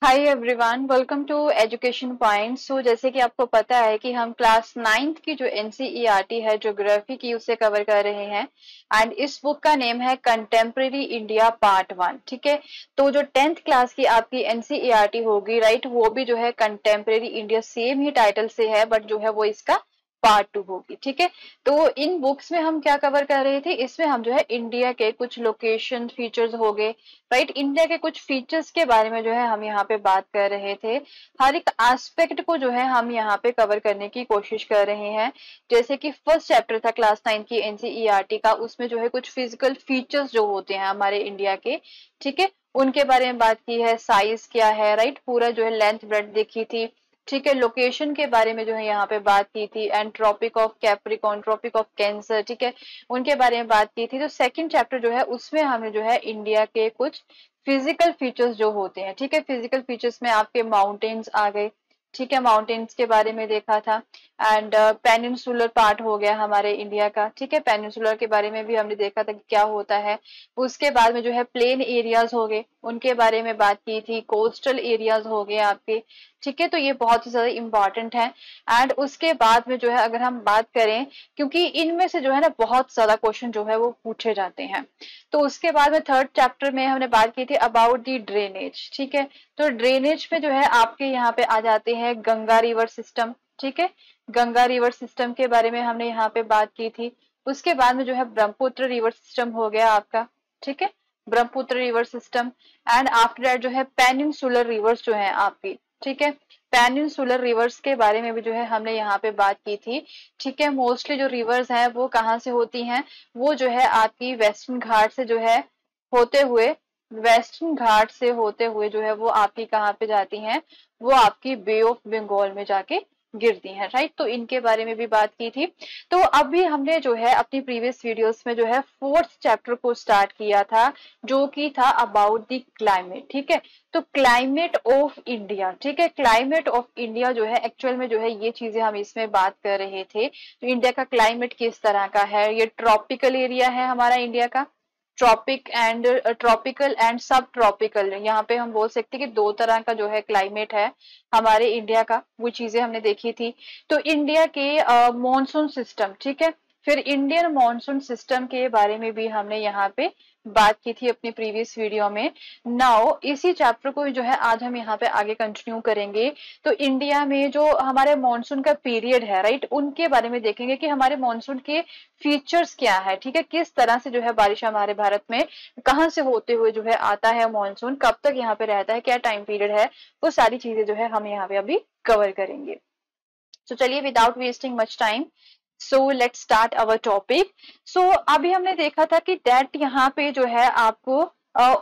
Hi everyone, welcome to education point. So जैसे कि आपको पता है कि हम क्लास 9th की जो एनसीईआरटी है ज्योग्राफी की उसे कवर कर रहे हैं एंड इस बुक का नेम है कंटेम्प्रेरी इंडिया पार्ट 1। ठीक है, तो जो 10th क्लास की आपकी एनसीईआरटी होगी राइट, वो भी जो है कंटेम्प्रेरी इंडिया सेम ही टाइटल से है बट जो है वो इसका पार्ट 2 होगी। ठीक है, तो इन बुक्स में हम क्या कवर कर रहे थे, इसमें हम जो है इंडिया के कुछ लोकेशन फीचर्स हो गए राइट, इंडिया के कुछ फीचर्स के बारे में जो है हम यहाँ पे बात कर रहे थे। हर एक एस्पेक्ट को जो है हम यहाँ पे कवर करने की कोशिश कर रहे हैं। जैसे कि फर्स्ट चैप्टर था क्लास 9 की एनसीईआरटी का, उसमें जो है कुछ फिजिकल फीचर्स जो होते हैं हमारे इंडिया के, ठीक है, उनके बारे में बात की है। साइज क्या है राइट, पूरा जो है लेंथ ब्रेड देखी थी। ठीक है, लोकेशन के बारे में जो है यहाँ पे बात की थी and Tropic of Capricorn, Tropic of Cancer, ठीक है, उनके बारे में बात की थी। तो सेकंड चैप्टर जो है उसमें हमें जो है इंडिया के कुछ फिजिकल फीचर्स जो होते हैं, ठीक है, फिजिकल फीचर्स में आपके माउंटेन्स आ गए। ठीक है, माउंटेन्स के बारे में देखा था एंड पेनिनसुलर पार्ट हो गया हमारे इंडिया का। ठीक है, पेनिनसुलर के बारे में भी हमने देखा था कि क्या होता है। उसके बाद में जो है प्लेन एरियाज हो गए, उनके बारे में बात की थी। कोस्टल एरियाज हो गए आपके। ठीक है, तो ये बहुत ही ज्यादा इंपॉर्टेंट है। एंड उसके बाद में जो है अगर हम बात करें, क्योंकि इनमें से जो है ना बहुत ज्यादा क्वेश्चन जो है वो पूछे जाते हैं, तो उसके बाद में थर्ड चैप्टर में हमने बात की थी अबाउट दी ड्रेनेज। ठीक है, तो ड्रेनेज में जो है आपके यहाँ पे आ जाते हैं गंगा रिवर सिस्टम। ठीक है, गंगा रिवर सिस्टम के बारे में हमने यहाँ पे बात की थी। उसके बाद में जो है ब्रह्मपुत्र रिवर सिस्टम हो गया आपका। ठीक है, Brahmaputra river system and after that जो है पेनिनसुलर रिवर्स जो है आपकी। ठीक है, पेनिनसुलर रिवर्स के बारे में भी जो है हमने यहाँ पे बात की थी। ठीक है, मोस्टली जो रिवर्स हैं वो कहाँ से होती हैं, वो जो है आपकी वेस्टर्न घाट से जो है होते हुए, वेस्टर्न घाट से होते हुए जो है वो आपकी कहाँ पे जाती हैं, वो आपकी बे ऑफ बंगाल में जाके गिरती हैं राइट। तो इनके बारे में भी बात की थी। तो अभी हमने जो है अपनी प्रीवियस वीडियोस में जो है फोर्थ चैप्टर को स्टार्ट किया था, जो कि था अबाउट द क्लाइमेट। ठीक है, तो क्लाइमेट ऑफ इंडिया, ठीक है, क्लाइमेट ऑफ इंडिया जो है एक्चुअल में जो है ये चीजें हम इसमें बात कर रहे थे। तो इंडिया का क्लाइमेट किस तरह का है, ये ट्रॉपिकल एरिया है हमारा इंडिया का, ट्रॉपिकल एंड सब ट्रॉपिकल। यहाँ पे हम बोल सकते हैं कि दो तरह का जो है क्लाइमेट है हमारे इंडिया का, वो चीजें हमने देखी थी। तो इंडिया के मॉनसून सिस्टम, ठीक है, फिर इंडियन मॉनसून सिस्टम के बारे में भी हमने यहाँ पे बात की थी अपनी प्रीवियस वीडियो में। नाउ इसी चैप्टर को जो है आज हम यहाँ पे आगे कंटिन्यू करेंगे। तो इंडिया में जो हमारे मॉनसून का पीरियड है राइट, उनके बारे में देखेंगे कि हमारे मॉनसून के फीचर्स क्या है। ठीक है, किस तरह से जो है बारिश हमारे भारत में कहाँ से होते हुए जो है आता है मॉनसून, कब तक यहाँ पे रहता है, क्या टाइम पीरियड है, वो सारी चीजें जो है हम यहाँ पे अभी कवर करेंगे। तो चलिए without wasting much time, so let's start our topic. So अभी हमने देखा था कि दैट यहाँ पे जो है आपको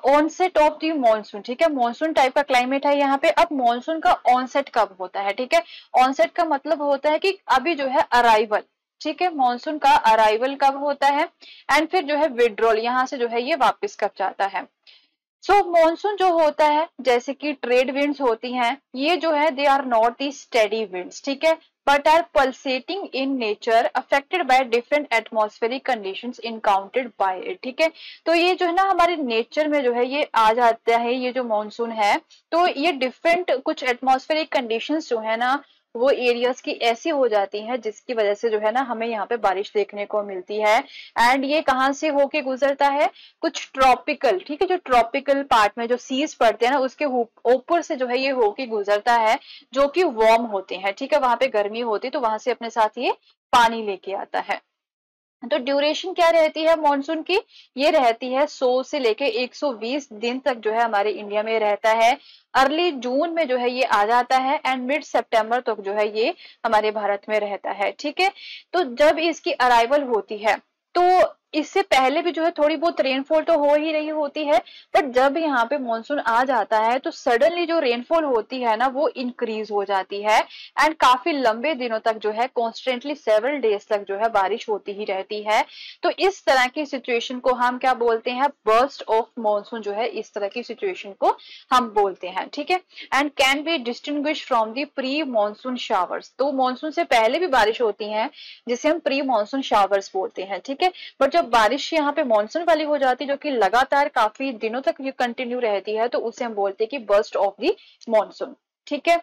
ऑनसेट ऑफ दी मॉनसून, ठीक है, मॉनसून टाइप का क्लाइमेट है यहाँ पे। अब मॉनसून का ऑनसेट कब होता है, ठीक है, ऑनसेट का मतलब होता है कि अभी जो है अराइवल, ठीक है, मॉनसून का अराइवल कब होता है एंड फिर जो है विड्रॉल, यहाँ से जो है ये वापस कब जाता है। सो मॉनसून जो होता है, जैसे कि ट्रेड विंड्स होती हैं, ये जो है they are not the steady winds, ठीक है, but are pulsating in nature affected by different atmospheric conditions encountered by it. ठीक है, तो ये जो है ना हमारे नेचर में जो है ये आ जाता है, ये जो मॉनसून है, तो ये डिफरेंट कुछ एटमॉस्फेरिक कंडीशंस जो है ना वो एरियाज की ऐसी हो जाती हैं जिसकी वजह से जो है ना हमें यहाँ पे बारिश देखने को मिलती है। एंड ये कहाँ से होके गुजरता है, कुछ ट्रॉपिकल, ठीक है, जो ट्रॉपिकल पार्ट में जो सीज पड़ते हैं ना उसके ऊपर से जो है ये होके गुजरता है, जो कि वार्म होते हैं। ठीक है, वहां पे गर्मी होती है तो वहां से अपने साथ ये पानी लेके आता है। तो ड्यूरेशन क्या रहती है मॉनसून की, ये रहती है 100 से लेके 120 दिन तक जो है हमारे इंडिया में रहता है। अर्ली जून में जो है ये आ जाता है एंड मिड सितंबर तक जो है ये हमारे भारत में रहता है। ठीक है, तो जब इसकी अराइवल होती है तो इससे पहले भी जो है थोड़ी बहुत रेनफॉल तो हो ही रही होती है, बट जब यहाँ पे मॉनसून आ जाता है तो सडनली जो रेनफॉल होती है ना वो इंक्रीज हो जाती है एंड काफी लंबे दिनों तक जो है कॉन्स्टेंटली सेवरल डेज तक जो है बारिश होती ही रहती है। तो इस तरह की सिचुएशन को हम क्या बोलते हैं, बर्स्ट ऑफ मॉनसून, जो है इस तरह की सिचुएशन को हम बोलते हैं। ठीक है, and can be distinguish from the pre monsoon showers. तो मॉनसून से पहले भी बारिश होती है जिसे हम प्री मॉनसून शावर्स बोलते हैं। ठीक है, बट जब जब बारिश यहाँ पे मानसून वाली हो जाती है जो कि लगातार काफी दिनों तक ये कंटिन्यू रहती है, तो उसे हम बोलते हैं कि बर्स्ट ऑफ द मानसून। ठीक है,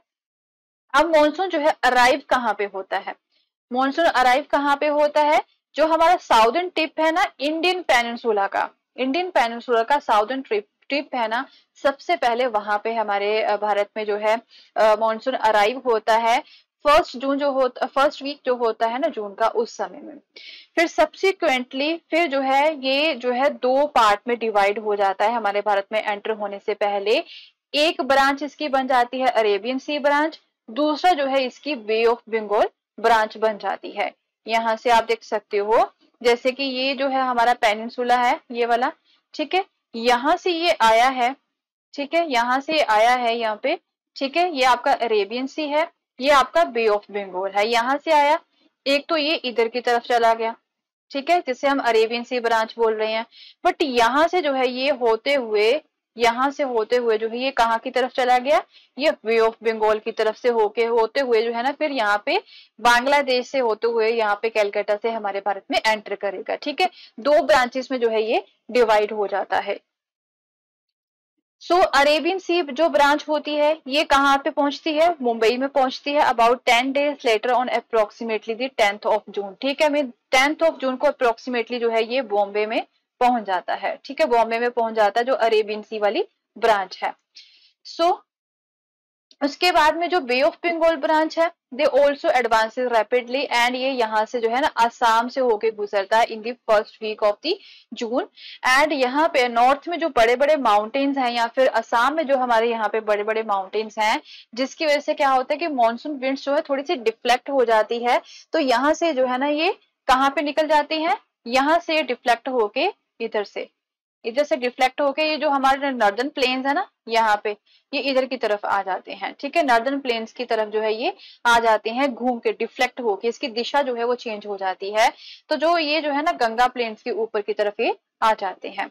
अब मानसून जो है अराइव कहाँ पे होता है? मानसून अराइव कहाँ पे होता है? जो हमारा साउदर्न टिप है ना इंडियन पेनिनसुला का साउदर्न टिप है ना, सबसे पहले वहां पे हमारे भारत में जो है मानसून अराइव होता है। फर्स्ट वीक जो होता है ना जून का, उस समय में। फिर सब्सिक्वेंटली फिर जो है ये जो है दो पार्ट में डिवाइड हो जाता है हमारे भारत में एंटर होने से पहले। एक ब्रांच इसकी बन जाती है अरेबियन सी ब्रांच, दूसरा जो है इसकी बे ऑफ बंगाल ब्रांच बन जाती है। यहाँ से आप देख सकते हो, जैसे कि ये जो है हमारा पेनिनसुला है ये वाला, ठीक है, यहाँ से ये आया है, ठीक है, यहाँ से आया है यहाँ पे, ठीक है, ये आपका अरेबियन सी है, ये आपका बे ऑफ बंगाल है, यहाँ से आया। एक तो ये इधर की तरफ चला गया, ठीक है, जिसे हम अरेबियन सी ब्रांच बोल रहे हैं। बट यहाँ से जो है ये होते हुए, यहाँ से होते हुए जो है ये कहाँ की तरफ चला गया? ये बे ऑफ बंगाल की तरफ से होते हुए जो है ना, फिर यहाँ पे बांग्लादेश से होते हुए यहाँ पे कलकत्ता से हमारे भारत में एंटर करेगा। ठीक है, दो ब्रांचेस में जो है ये डिवाइड हो जाता है। सो अरेबियन सी जो ब्रांच होती है ये कहाँ पे पहुंचती है? मुंबई में पहुंचती है about 10 days later on approximately the 10th of June. ठीक है, मैं 10th ऑफ जून को अप्रोक्सीमेटली जो है ये बॉम्बे में पहुंच जाता है। ठीक है, बॉम्बे में पहुंच जाता है जो अरेबियन सी वाली ब्रांच है। सो उसके बाद में जो बे ऑफ बंगाल ब्रांच है, they also advances rapidly, and ये यहाँ से जो है ना आसाम से होके गुजरता है in the first week of the June. And यहाँ पे नॉर्थ में जो बड़े बड़े माउंटेन्स हैं, या फिर असम में जो हमारे यहाँ पे बड़े बड़े माउंटेन्स हैं, जिसकी वजह से क्या होता है कि मानसून विंड्स जो है थोड़ी सी डिफ्लेक्ट हो जाती है। तो यहाँ से जो है ना ये कहाँ पे निकल जाती है? यहाँ से डिफ्लेक्ट होके इधर से डिफ्लेक्ट होके ये जो हमारे नॉर्दर्न प्लेन्स है ना, यहाँ पे ये इधर की तरफ आ जाते हैं। ठीक है, नॉर्दर्न प्लेन्स की तरफ जो है ये आ जाते हैं घूम के, डिफ्लेक्ट होके इसकी दिशा जो है वो चेंज हो जाती है। तो जो ये जो है ना गंगा प्लेन्स के ऊपर की तरफ ये आ जाते हैं।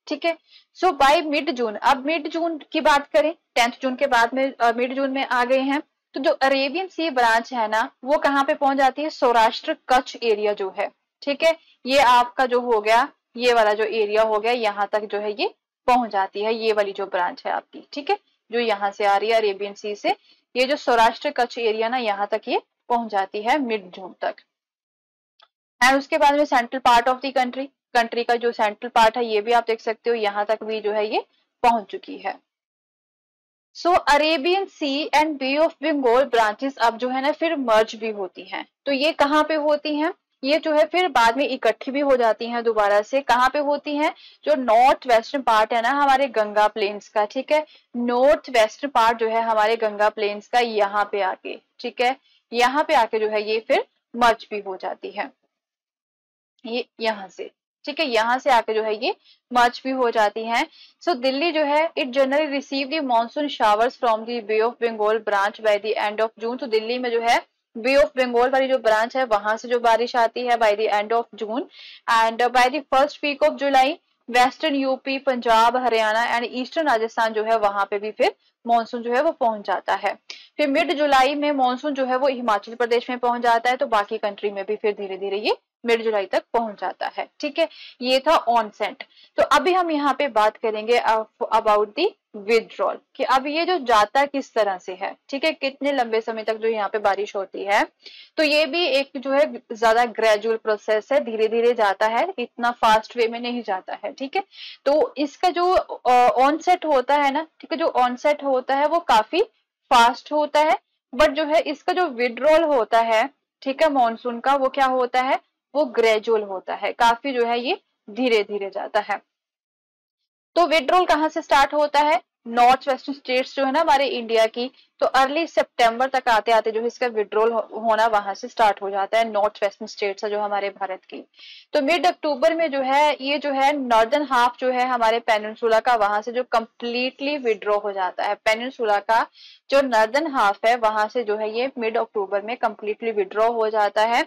ठीक है, सो बाय मिड जून, अब मिड जून की बात करें, 10th जून के बाद में मिड जून में आ गए हैं। तो जो अरेबियन सी ब्रांच है ना वो कहाँ पे पहुंच जाती है? सौराष्ट्र कच्छ एरिया जो है, ठीक है, ये आपका जो हो गया, ये वाला जो एरिया हो गया, यहाँ तक जो है ये पहुंच जाती है, ये वाली जो ब्रांच है आपकी। ठीक है, जो यहाँ से आ रही है अरेबियन सी से, ये जो सौराष्ट्र कच्छ एरिया ना यहाँ तक ये पहुंच जाती है मिड जून तक। एंड उसके बाद में central part of the country का जो सेंट्रल पार्ट है ये भी आप देख सकते हो, यहाँ तक भी जो है ये पहुंच चुकी है। So Arabian sea and bay of Bengal branches अब जो है ना फिर मर्ज भी होती हैं। तो ये कहाँ पे होती हैं? ये जो है फिर बाद में इकट्ठी भी हो जाती हैं दोबारा से। कहाँ पे होती हैं? जो नॉर्थ वेस्टर्न पार्ट है ना हमारे गंगा प्लेन्स का, ठीक है, नॉर्थ वेस्टर्न पार्ट जो है हमारे गंगा प्लेन्स का, यहाँ पे आके, ठीक है, यहाँ पे आके जो है ये फिर मर्ज भी हो जाती है, ये यहाँ से, ठीक है, यहाँ से आके जो है ये मर्ज भी हो जाती हैं। सो दिल्ली जो है it generally receive the monsoon showers from the Bay of Bengal branch by the end of June. तो दिल्ली में जो है बे ऑफ बंगाल वाली जो ब्रांच है वहां से जो बारिश आती है by the end of June. And by the first week of July western UP, Punjab, Haryana and eastern Rajasthan जो है वहां पे भी फिर मानसून जो है वो पहुंच जाता है। फिर मिड जुलाई में मानसून जो है वो हिमाचल प्रदेश में पहुंच जाता है, तो बाकी कंट्री में भी फिर धीरे धीरे ये मिड जुलाई तक पहुंच जाता है। ठीक है, ये था ऑनसेट। तो अभी हम यहाँ पे बात करेंगे अबाउट दी विदड्रॉल, कि अब ये जो जाता किस तरह से है, ठीक है, कितने लंबे समय तक जो यहाँ पे बारिश होती है। तो ये भी एक जो है ज्यादा ग्रेजुअल प्रोसेस है, धीरे धीरे जाता है, इतना फास्ट वे में नहीं जाता है। ठीक है, तो इसका जो ऑनसेट होता है ना, ठीक है, जो ऑनसेट होता है वो काफी फास्ट होता है, बट जो है इसका जो विदड्रॉल होता है, ठीक है, मानसून का, वो क्या होता है? वो ग्रेजुअल होता है, काफी जो है ये धीरे धीरे जाता है। तो विड्रॉल कहाँ से स्टार्ट होता है? नॉर्थ वेस्टर्न स्टेट्स जो है ना हमारे इंडिया की, तो अर्ली सितंबर तक आते आते जो है इसका विड्रॉल होना वहां से स्टार्ट हो जाता है, नॉर्थ वेस्टर्न स्टेट्स है जो हमारे भारत की। तो मिड अक्टूबर में जो है ये जो है नॉर्दर्न हाफ जो है हमारे पेनिनसुला का, वहां से जो कंप्लीटली विड्रॉ हो जाता है। पेनिनसुला का जो नॉर्दर्न हाफ है वहां से जो है ये मिड अक्टूबर में कंप्लीटली विड्रॉ हो जाता है।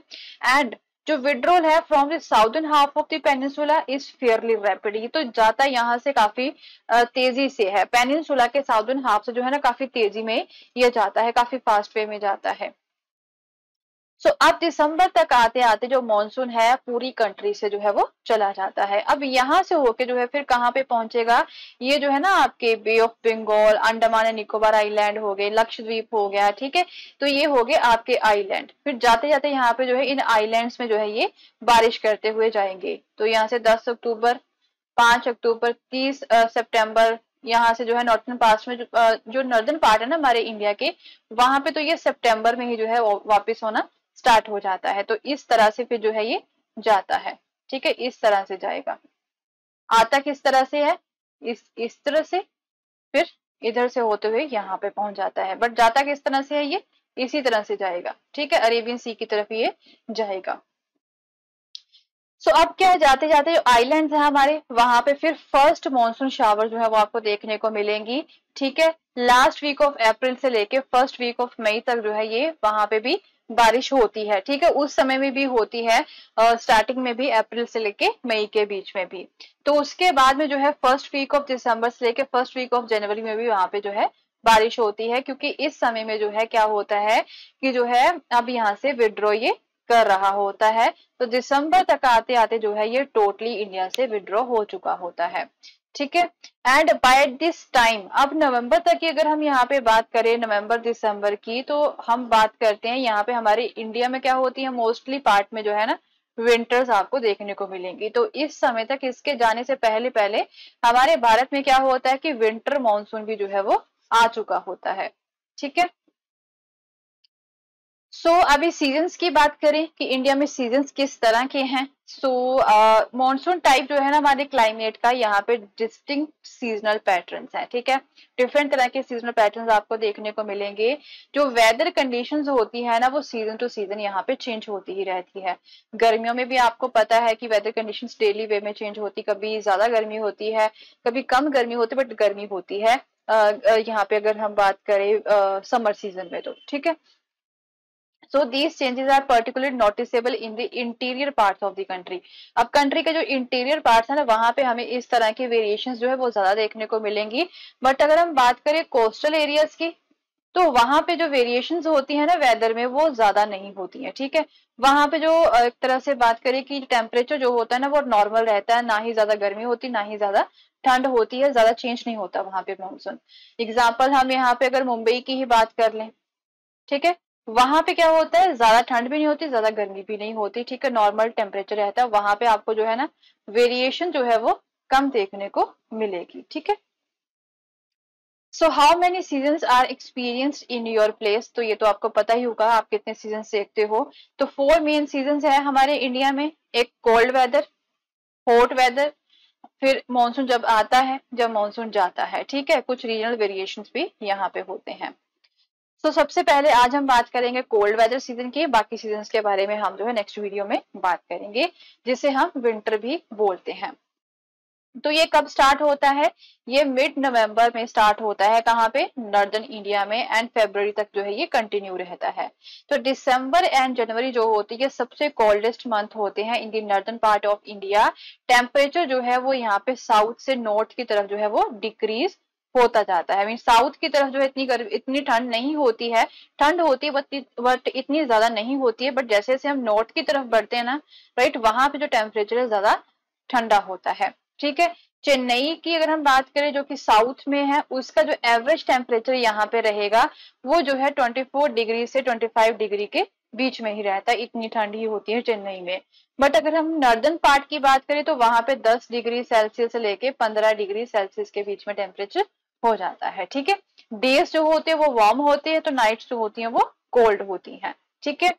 एंड जो विड्रॉल है from the southern half of the peninsula is fairly rapid, ये तो जाता यहाँ से काफी तेजी से है, पेनिनसुला के साउदर्न हाफ से जो है ना काफी तेजी में ये जाता है, काफी फास्ट वे में जाता है। सो अब दिसंबर तक आते आते जो मानसून है पूरी कंट्री से जो है वो चला जाता है। अब यहाँ से होके जो है फिर कहाँ पे पहुंचेगा, ये जो है ना आपके bay of Bengal, Andaman and Nicobar island हो गए, लक्षद्वीप हो गया, ठीक है, तो ये हो गए आपके आइलैंड। फिर जाते जाते यहाँ पे जो है इन आइलैंड्स में जो है ये बारिश करते हुए जाएंगे। तो यहाँ से 10 अक्टूबर, 5 अक्टूबर, 30 सितंबर, यहाँ से जो है नॉर्थन पार्ट में जो नॉर्दर्न पार्ट है ना हमारे इंडिया के, वहां पे तो ये सितंबर में ही जो है वापिस होना स्टार्ट हो जाता है। तो इस तरह से फिर जो है ये जाता है, ठीक है, इस तरह से जाएगा। आता किस तरह से है, इस तरह से, फिर इधर से होते हुए यहाँ पे पहुंच जाता है, बट जाता किस तरह से है, ये इसी तरह से जाएगा, ठीक है, अरेबियन सी की तरफ ये जाएगा। सो अब क्या है, जाते जाते जो आइलैंड्स हैं हमारे वहां पे फिर फर्स्ट मॉनसून शावर जो है वो आपको देखने को मिलेंगी, ठीक है। लास्ट वीक ऑफ अप्रैल से लेके फर्स्ट वीक ऑफ मई तक जो है ये वहां पे भी बारिश होती है, ठीक है, उस समय में भी होती है, स्टार्टिंग में भी अप्रैल से लेके मई के बीच में भी। तो उसके बाद में जो है फर्स्ट वीक ऑफ दिसंबर से लेके फर्स्ट वीक ऑफ जनवरी में भी वहां पे जो है बारिश होती है, क्योंकि इस समय में जो है क्या होता है कि जो है अब यहाँ से विड्रॉ ये कर रहा होता है। तो दिसंबर तक आते आते जो है ये टोटली इंडिया से विड्रॉ हो चुका होता है, ठीक है। एंड बाय दिस टाइम, अब नवंबर तक की अगर हम यहाँ पे बात करें, नवंबर दिसंबर की, तो हम बात करते हैं यहाँ पे हमारे इंडिया में क्या होती है, मोस्टली पार्ट में जो है ना विंटर्स आपको देखने को मिलेंगी। तो इस समय तक, इसके जाने से पहले पहले हमारे भारत में क्या होता है कि विंटर मानसून भी जो है वो आ चुका होता है, ठीक है। अभी सीजन्स की बात करें कि इंडिया में सीजन्स किस तरह के हैं। मॉनसून टाइप जो है ना हमारे क्लाइमेट का, यहाँ पे डिस्टिंक्ट सीजनल पैटर्न्स हैं, ठीक है, डिफरेंट तरह के सीजनल पैटर्न्स आपको देखने को मिलेंगे। जो वेदर कंडीशंस होती है ना वो सीजन टू सीजन यहाँ पे चेंज होती ही रहती है। गर्मियों में भी आपको पता है कि वेदर कंडीशंस डेली वे में चेंज होती, कभी ज्यादा गर्मी होती है, कभी कम गर्मी होती है, बट गर्मी होती है यहाँ पे अगर हम बात करें समर सीजन में, तो ठीक है। So these changes are particularly noticeable in the interior parts of the country. अब कंट्री के जो इंटीरियर पार्ट्स है ना वहां पे हमें इस तरह के वेरिएशंस जो है वो ज्यादा देखने को मिलेंगी। बट अगर हम बात करें कोस्टल एरियाज की, तो वहां पे जो वेरिएशंस होती है ना वेदर में वो ज्यादा नहीं होती है, ठीक है। वहां पे जो एक तरह से बात करें कि टेम्परेचर जो होता है ना वो नॉर्मल रहता है, ना ही ज्यादा गर्मी होती ना ही ज्यादा ठंड होती है, ज्यादा चेंज नहीं होता वहां पे मानसून। एग्जाम्पल हम यहाँ पे अगर मुंबई की ही बात कर लें, ठीक है, वहां पे क्या होता है, ज्यादा ठंड भी नहीं होती, ज्यादा गर्मी भी नहीं होती, ठीक है, नॉर्मल टेम्परेचर रहता है। वहां पे आपको जो है ना वेरिएशन जो है वो कम देखने को मिलेगी, ठीक है। So how many seasons are experienced in your place, तो ये तो आपको पता ही होगा आप कितने सीजन देखते हो। तो 4 मेन सीजन है हमारे इंडिया में, एक कोल्ड वेदर, हॉट वेदर, फिर मानसून जब आता है, जब मानसून जाता है, ठीक है, कुछ रीजनल वेरिएशंस भी यहाँ पे होते हैं। सबसे पहले आज हम बात करेंगे कोल्ड वेदर सीजन की, बाकी सीजन्स के बारे में हम जो है नेक्स्ट वीडियो में बात करेंगे, जिसे हम विंटर भी बोलते हैं। तो ये कब स्टार्ट होता है, ये मिड नवंबर में स्टार्ट होता है, कहाँ पे, नॉर्दर्न इंडिया में, एंड फरवरी तक जो है ये कंटिन्यू रहता है। तो दिसंबर एंड जनवरी जो होती है सबसे कोल्डेस्ट मंथ होते हैं in the northern part of India. Temperature जो है वो यहाँ पे साउथ से नॉर्थ की तरफ जो है वो डिक्रीज होता जाता है। मीन साउथ की तरफ जो है इतनी ठंड नहीं होती है, ठंड होती है बट इतनी ज्यादा नहीं होती है। बट जैसे जैसे हम नॉर्थ की तरफ बढ़ते हैं ना, राइट, वहां पे जो टेम्परेचर है ज्यादा ठंडा होता है, ठीक है। चेन्नई की अगर हम बात करें जो कि साउथ में है, उसका जो एवरेज टेम्परेचर यहाँ पे रहेगा वो जो है 24 डिग्री से 25 डिग्री के बीच में ही रहता है, इतनी ठंड ही होती है चेन्नई में। बट अगर हम नॉर्दर्न पार्ट की बात करें तो वहां पे 10 डिग्री सेल्सियस से लेके 15 डिग्री सेल्सियस के बीच में टेम्परेचर हो जाता है, ठीक है। डेज जो होते हैं वो वार्म होते हैं, तो नाइट्स जो होती हैं वो कोल्ड होती हैं, ठीक है।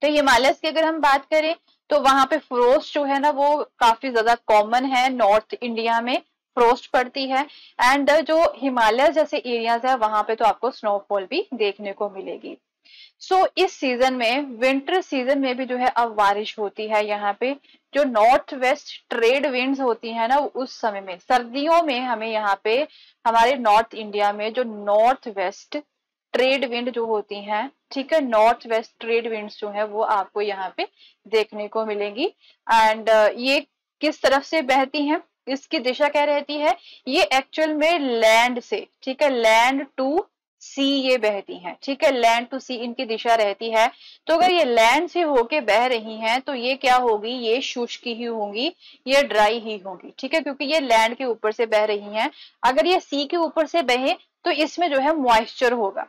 तो हिमालयस की अगर हम बात करें तो वहां पे फ्रोस्ट जो है ना वो काफी ज्यादा कॉमन है, नॉर्थ इंडिया में फ्रोस्ट पड़ती है। एंड जो हिमालय जैसे एरियाज है वहां पे तो आपको स्नोफॉल भी देखने को मिलेगी। इस सीजन में, विंटर सीजन में भी जो है अब बारिश होती है यहाँ पे। जो नॉर्थ वेस्ट ट्रेड विंड्स होती है ना उस समय में, सर्दियों में हमें यहाँ पे हमारे नॉर्थ इंडिया में जो नॉर्थ वेस्ट ट्रेड विंड जो होती हैं, ठीक है, नॉर्थ वेस्ट ट्रेड विंड्स जो है वो आपको यहाँ पे देखने को मिलेंगी। एंड ये किस तरफ से बहती हैं, इसकी दिशा क्या रहती है, ये एक्चुअल में लैंड से, ठीक है, लैंड टू सी ये बहती हैं, ठीक है, लैंड टू सी इनकी दिशा रहती है। तो अगर ये लैंड से होके बह रही हैं तो ये क्या होगी, ये शुष्क ही होंगी, ये ड्राई ही होंगी, ठीक है, क्योंकि ये लैंड के ऊपर से बह रही हैं। अगर ये सी के ऊपर से बहे तो इसमें जो है मॉइस्चर होगा,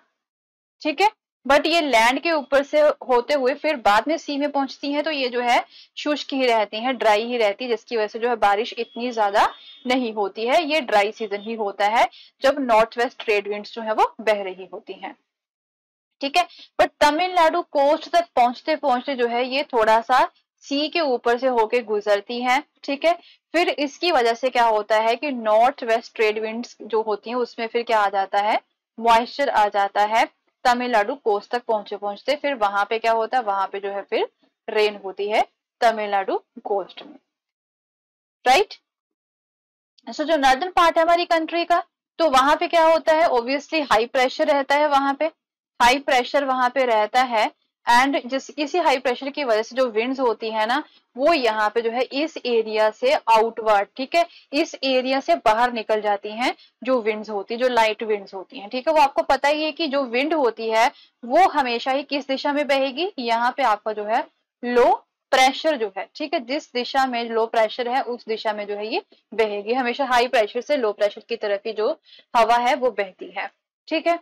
ठीक है, बट ये लैंड के ऊपर से होते हुए फिर बाद में सी में पहुंचती हैं तो ये जो है शुष्क ही रहती हैं, ड्राई ही रहती है, जिसकी वजह से जो है बारिश इतनी ज्यादा नहीं होती है। ये ड्राई सीजन ही होता है जब नॉर्थ वेस्ट ट्रेड विंड्स जो है वो बह रही होती हैं, ठीक है। बट तमिलनाडु कोस्ट तक पहुंचते पहुंचते जो है ये थोड़ा सा सी के ऊपर से होके गुजरती है, ठीक है। फिर इसकी वजह से क्या होता है कि नॉर्थ वेस्ट ट्रेड विंड्स जो होती हैं उसमें फिर क्या आ जाता है, मॉइस्चर आ जाता है तमिलनाडु कोस्ट तक पहुंचे पहुंचते। फिर वहां पे क्या होता है, वहां पे जो है फिर रेन होती है तमिलनाडु कोस्ट में, राइट। सो जो नॉर्दर्न पार्ट है हमारी कंट्री का, तो वहां पे क्या होता है, ऑब्वियसली हाई प्रेशर रहता है, वहां पे हाई प्रेशर वहां पे रहता है। एंड जिस इसी हाई प्रेशर की वजह से जो विंड्स होती है ना, वो यहाँ पे जो है इस एरिया से आउटवर्ड, ठीक है, इस एरिया से बाहर निकल जाती हैं जो विंड्स होती है, जो लाइट विंड्स होती हैं, ठीक है। वो आपको पता ही है कि जो विंड होती है वो हमेशा ही किस दिशा में बहेगी, यहाँ पे आपका जो है लो प्रेशर जो है, ठीक है, जिस दिशा में लो प्रेशर है उस दिशा में जो है ये बहेगी। हमेशा हाई प्रेशर से लो प्रेशर की तरफ ही जो हवा है वो बहती है, ठीक है।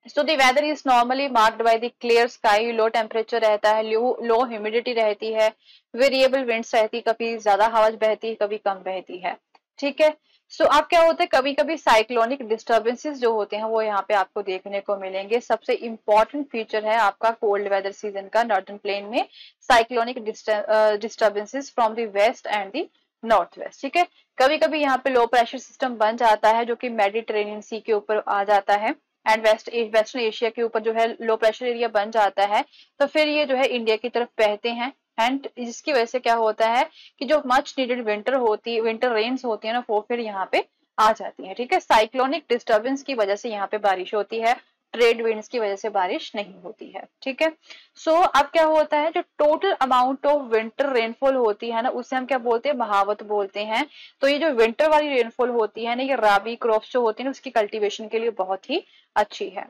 So the weather is normally marked by the clear sky, low temperature रहता है, लो ह्यूमिडिटी रहती है, वेरिएबल विंड्स रहती है, कभी ज्यादा हवा बहती है कभी कम बहती है, ठीक है। सो अब क्या होता है, कभी कभी साइक्लोनिक डिस्टर्बेंसेस जो होते हैं वो यहाँ पे आपको देखने को मिलेंगे। सबसे इंपॉर्टेंट फीचर है आपका कोल्ड वेदर सीजन का नॉर्दर्न प्लेन में cyclonic disturbances from the west and the north west, ठीक है। कभी कभी यहाँ पे लो प्रेशर सिस्टम बन जाता है जो कि मेडिटेरेनियन सी के ऊपर आ जाता है एंड वेस्टर्न एशिया के ऊपर जो है लो प्रेशर एरिया बन जाता है, तो फिर ये जो है इंडिया की तरफ बहते हैं। एंड जिसकी वजह से क्या होता है कि जो मच नीडेड विंटर रेन्स होती है ना, वो फिर यहाँ पे आ जाती है, ठीक है। साइक्लोनिक डिस्टर्बेंस की वजह से यहाँ पे बारिश होती है, ट्रेड विंड्स की वजह से बारिश नहीं होती है, ठीक है। सो अब क्या होता है, जो total amount of winter rainfall होती है ना, उसे हम क्या बोलते हैं, महावत बोलते हैं। तो ये जो विंटर वाली रेनफॉल होती है ना, ये राबी क्रॉप्स जो होती है ना उसकी कल्टीवेशन के लिए बहुत ही अच्छी है,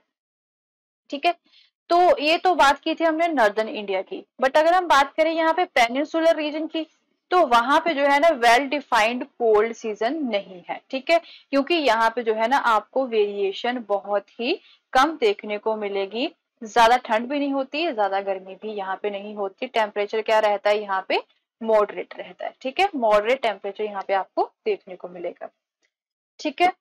ठीक है। तो ये तो बात की थी हमने नॉर्दर्न इंडिया की, बट अगर हम बात करें यहाँ पे पेनिनसुलर रीजन की, तो वहां पे जो है ना वेल डिफाइंड कोल्ड सीजन नहीं है, ठीक है, क्योंकि यहाँ पे जो है ना आपको वेरिएशन बहुत ही कम देखने को मिलेगी। ज्यादा ठंड भी नहीं होती, ज्यादा गर्मी भी यहाँ पे नहीं होती। टेम्परेचर क्या रहता है यहाँ पे, मॉडरेट रहता है, ठीक है, मॉडरेट टेम्परेचर यहाँ पे आपको देखने को मिलेगा, ठीक है।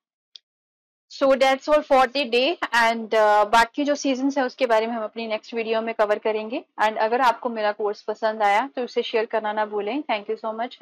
So that's all for the day and बाकी जो सीजन है उसके बारे में हम अपनी नेक्स्ट वीडियो में कवर करेंगे। एंड अगर आपको मेरा कोर्स पसंद आया तो उसे शेयर करना ना भूलें। Thank you so much.